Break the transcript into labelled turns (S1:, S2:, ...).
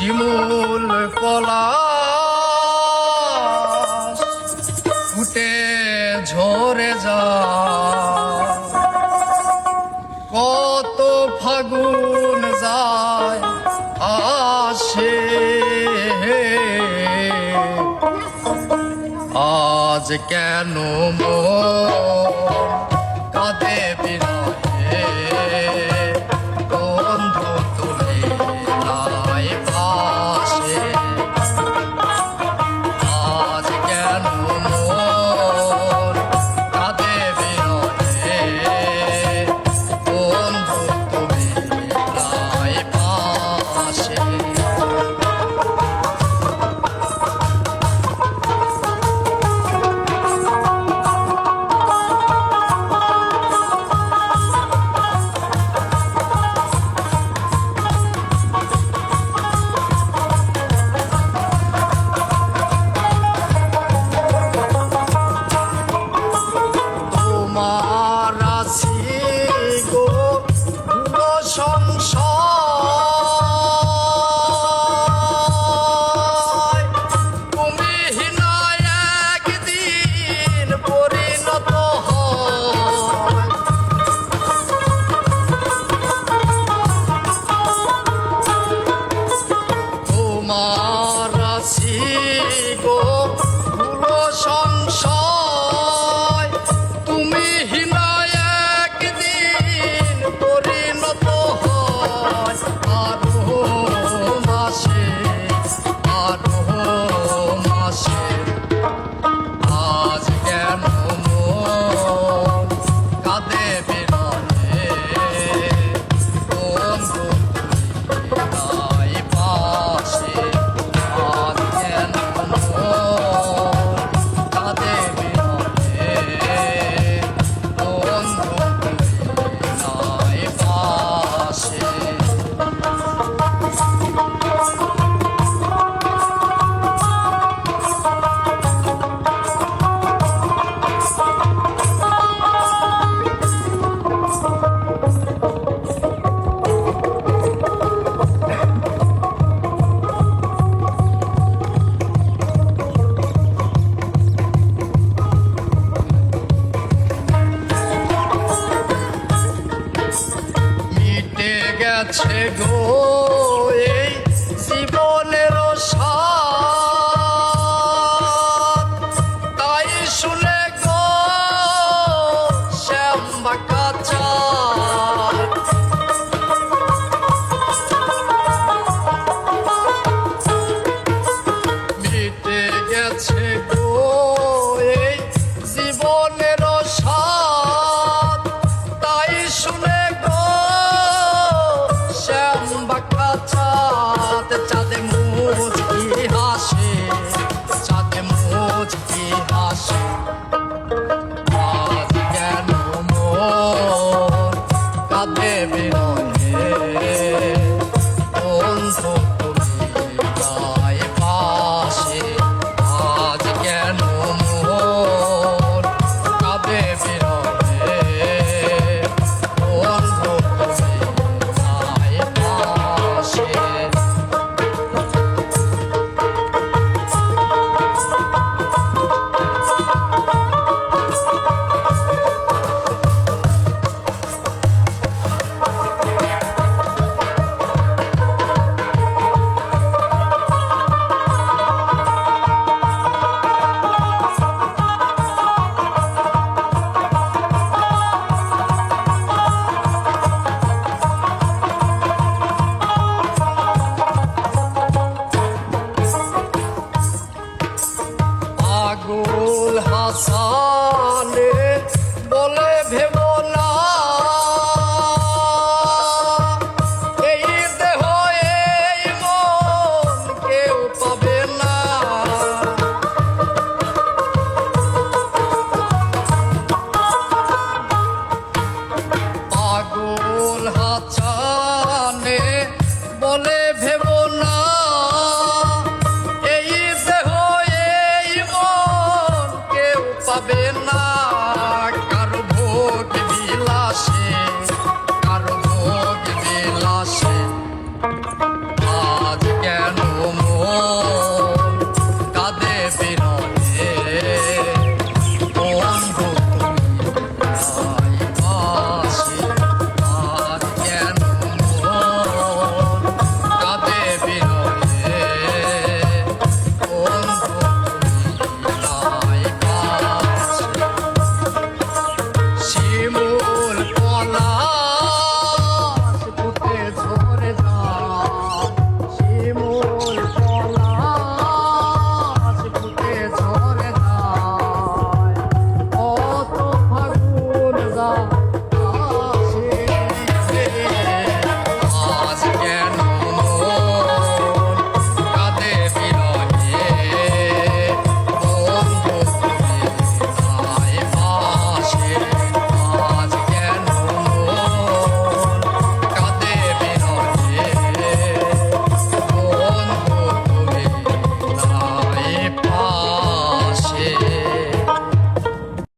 S1: শিমুল পলাশ ফুটে ঝরে যায়, কত ফাগুন যায় আসে, আজ কেন মন কাঁদে বিরহে, বন্ধু তুলে নাই পাশে, আজ কেন মন কাঁদে বিরহে, বন্ধু তুলে নাই পাশে। গেছে গো এই জীবনের স্বাদ, তাই শুনে গো শ্যামা কাঁচা, মিটে গেছে গো এই জীবনের স্বাদ, তাই শুনে চাঁদে মুচকি হাসে, চাঁদে মুচকি হাসে, আজ কেন মন কাঁদে বিরহে, বন্ধু তুমি নাই পাশে, আজ কেন মন কাঁদে বিরহে, বন্ধু তুমি নাই পাশে। পাগল হাসানে বলে ভেব না, এই দেহ এই মন কেউ পাবে না, পাগল হাসানে বলে ভেব